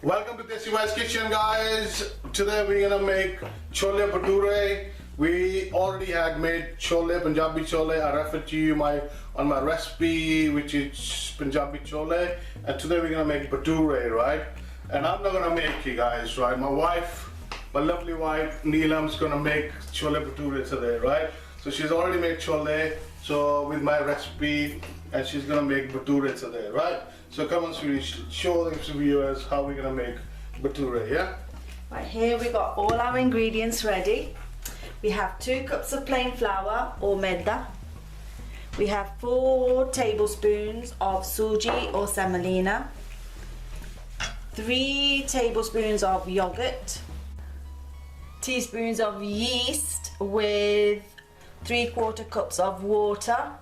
Welcome to Desi Wise Kitchen, guys. Today we're gonna make chole bhature. We already had made chole, Punjabi chole. I referred to you on my recipe, which is Punjabi chole. And today we're gonna make bhature, right? And I'm not gonna make it, guys, right? My wife, my lovely wife, Neelam's gonna make chole bhature today, right? So she's already made chole, so with my recipe, and she's gonna make bhature today, right? So come on, sweetie, show the viewers how we're gonna make bhature, yeah? Right, here we got all our ingredients ready. We have 2 cups of plain flour or maida. We have 4 tablespoons of suji or semolina, 3 tablespoons of yogurt, teaspoons of yeast with 3/4 cups of water,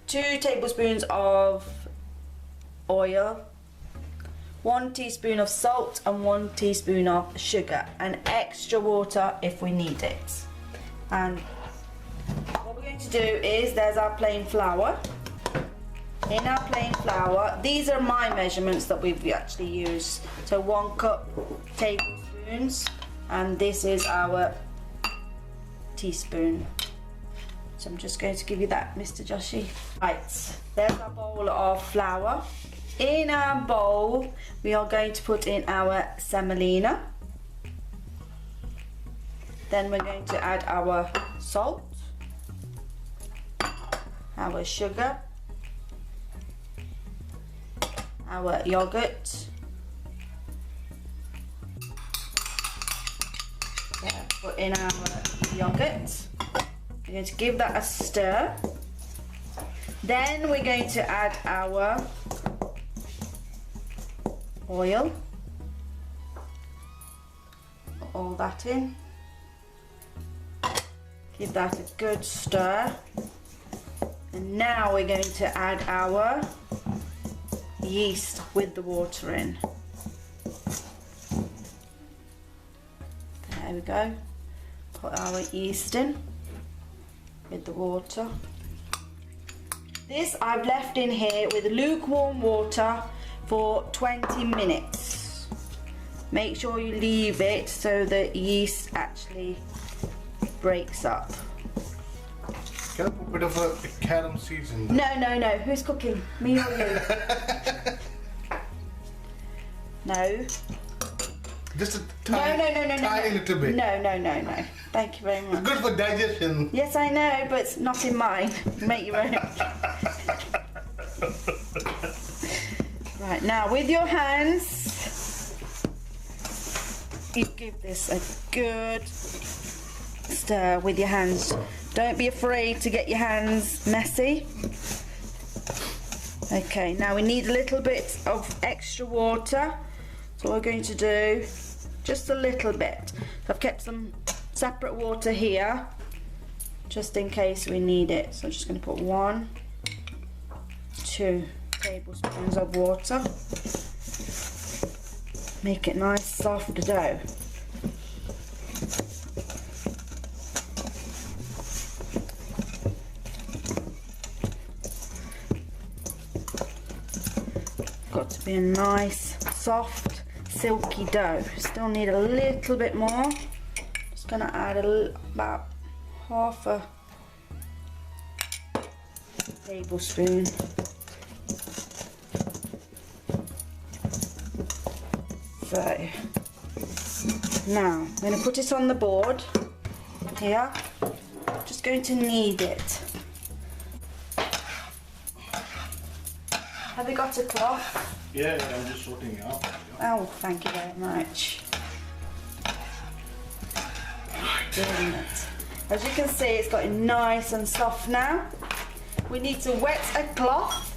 2 tablespoons of oil, 1 teaspoon of salt and 1 teaspoon of sugar, and extra water if we need it. And what we're going to do is, there's our plain flour. In our plain flour, these are my measurements that we've actually used. So 1 cup tablespoons, and this is our teaspoon. So I'm just going to give you that, Mr. Joshi. Right, there's our bowl of flour. In our bowl, we are going to put in our semolina. Then we're going to add our salt, our sugar, our yogurt. Put in our yogurt. We're going to give that a stir. Then we're going to add our oil. Put all that in. Give that a good stir. And now we're going to add our yeast with the water in. There we go. Put our yeast in with the water. This I've left in here with lukewarm water for 20 minutes. Make sure you leave it so the yeast actually breaks up. Can I put a bit of a carom seeds in there? No. Who's cooking? Me or you? No. Just a tiny little bit. No. Thank you very much. It's good for digestion. Yes, I know, but it's not in mine. Make your own. Right, now with your hands, you give this a good stir with your hands. Don't be afraid to get your hands messy. Okay, now we need a little bit of extra water. So we're going to do just a little bit. So I've kept some separate water here, just in case we need it. So I'm just going to put 1, 2 tablespoons of water. Make it nice soft dough. Got to be a nice, soft, silky dough. Still need a little bit more. Just gonna add about half a tablespoon. So now I'm going to put it on the board here. Just going to knead it. Have you got a cloth? Yeah, I'm just sorting it out. Oh, thank you very much. Brilliant. As you can see, it's got nice and soft now. We need to wet a cloth.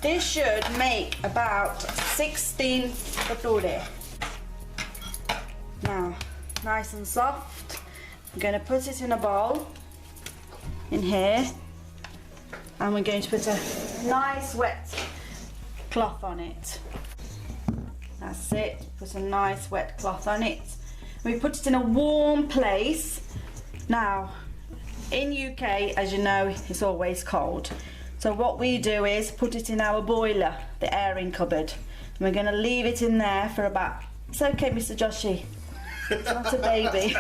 This should make about 16 bhature. Now, nice and soft. I'm going to put it in a bowl in here, and we're going to put a nice wet cloth on it. That's it. Put a nice wet cloth on it. We put it in a warm place. Now, in UK, as you know, it's always cold. So what we do is put it in our boiler, the airing cupboard. And we're going to leave it in there for about... It's okay, Mr. Joshy. It's not a baby.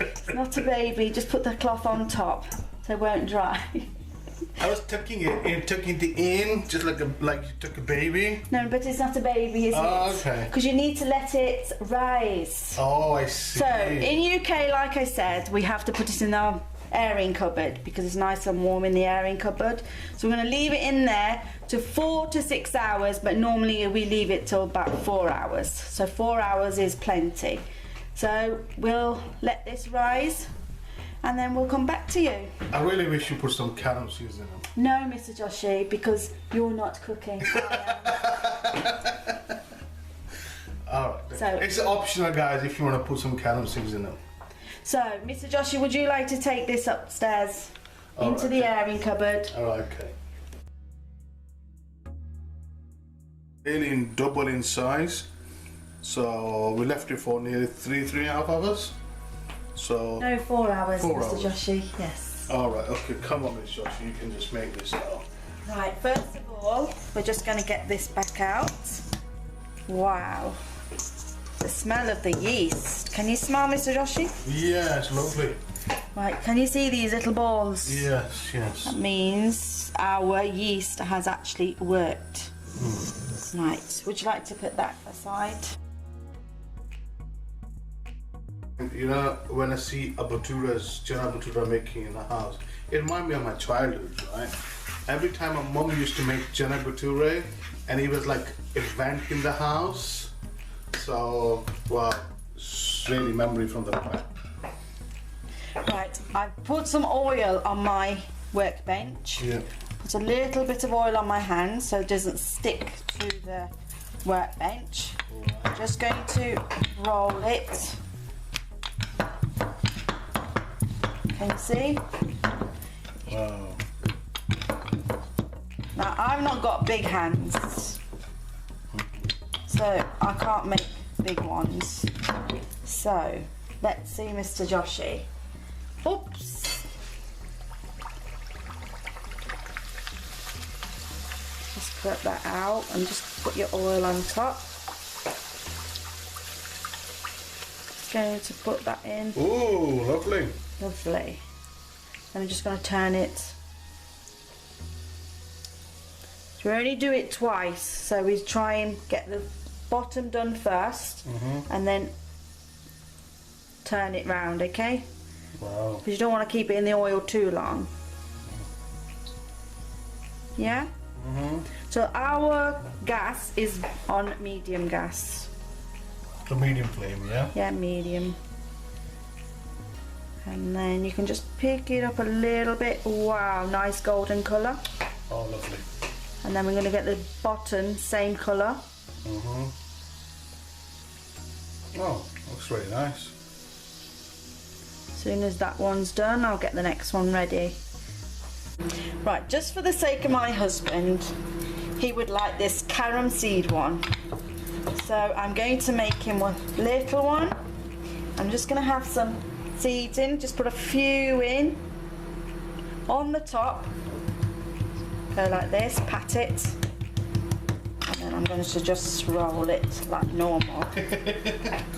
It's not a baby. Just put the cloth on top so it won't dry. I was tucking it in, just like you took a baby. No, but it's not a baby, is it? Oh, okay. Because you need to let it rise. Oh, I see. So in UK, like I said, we have to put it in our airing cupboard because it's nice and warm in the airing cupboard. So we're going to leave it in there to 4 to 6 hours, but normally we leave it till about 4 hours. So 4 hours is plenty. So we'll let this rise and then we'll come back to you. I really wish you put some carom seeds in them. No, Mr. Joshy, because you're not cooking. I am. Alright, So- it's optional, guys, if you want to put some carom seeds in them. So, Mr. Joshy, would you like to take this upstairs into the airing cupboard? Alright, okay. Really double in size, so we left it for nearly 3.5 hours. So No, 4 hours, 4 Mr. hours. Joshy. Yes. alright, okay, come on, Miss Josh, you can just make this now. Right, first of all, we're just going to get this back out. Wow. The smell of the yeast. Can you smell, Mr. Joshy? Yes, lovely. Right, can you see these little balls? Yes, yes. That means our yeast has actually worked. Right, would you like to put that aside? You know, when I see a Chana Bhature making in the house, it reminds me of my childhood, right? Every time my mom used to make Chana Bhature, and it was like event in the house. So, wow, it's really memory from the past. Right, I've put some oil on my workbench. Yeah. Put a little bit of oil on my hand so it doesn't stick to the workbench. I'm just going to roll it. Can you see? Wow. Now, I've not got big hands, so I can't make big ones. So, let's see, Mr. Joshy. Oops. Just put that out and just put your oil on top. Just going to put that in. Ooh, lovely. Lovely. And I'm just going to turn it. So we only do it twice, so we try and get the bottom done first and then turn it round, okay? Wow. Because you don't want to keep it in the oil too long. Yeah? So our gas is on medium gas. So medium flame, yeah? Yeah, medium. And then you can just pick it up a little bit. Wow, nice golden colour. Oh, lovely. And then we're going to get the bottom, same colour. Oh, looks really nice. As soon as that one's done, I'll get the next one ready. Right, just for the sake of my husband, he would like this carom seed one. So I'm going to make him a little one. I'm just going to have some seeds in, just put a few in on the top. Go like this, pat it. And then I'm going to just roll it like normal.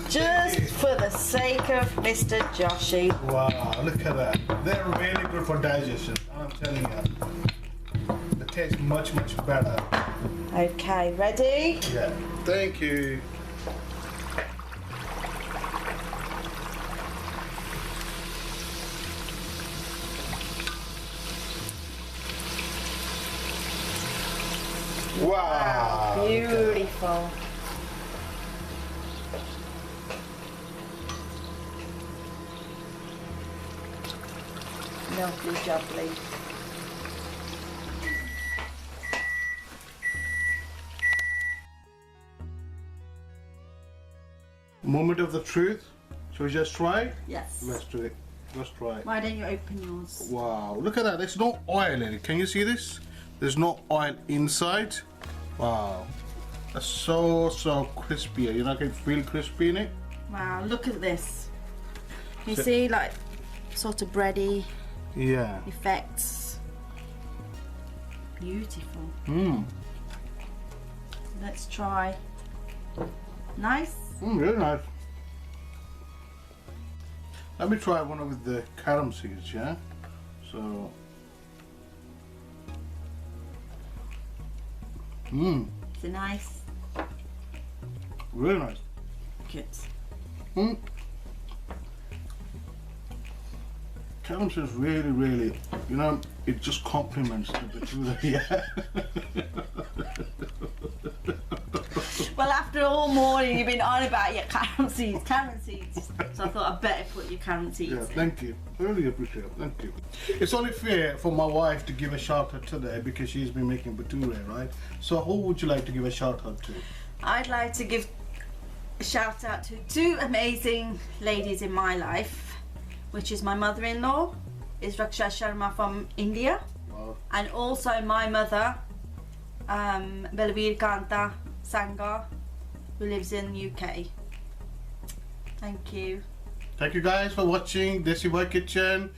Just for the sake of Mr. Joshy. Wow, look at that. They're really good for digestion, I'm telling you. They taste much, much better. Okay, ready? Yeah. Thank you. Wow. Beautiful. Lovely jubbly. Moment of the truth. Shall we just try it? Yes. Let's do it. Let's try it. Why don't you open yours? Wow, look at that. There's no oil in it. Can you see this? There's no oil inside. Wow. That's so crispy. You know, I can feel crispy in it. Wow, look at this. You see, like, sort of bready Yeah. effects. Beautiful. Mmm. Let's try. Nice. Really nice. Let me try one with the carom seeds, yeah? So. Mmm. Is it nice? Really nice. Good. Mmm. Carom seeds really, really, you know, it just complements the Bhature, yeah? Well, after all morning you've been on about your carom seeds. So I thought I'd better put your carom seeds Yeah, in. thank you. I really appreciate it. Thank you. It's only fair for my wife to give a shout out today because she's been making Bhature, right? So who would you like to give a shout out to? I'd like to give a shout out to two amazing ladies in my life, which is my mother-in-law, is Raksha Sharma from India, Wow. and also my mother, Belvir Kanta Sangha, who lives in UK. Thank you. Thank you guys for watching Desi Boy Kitchen.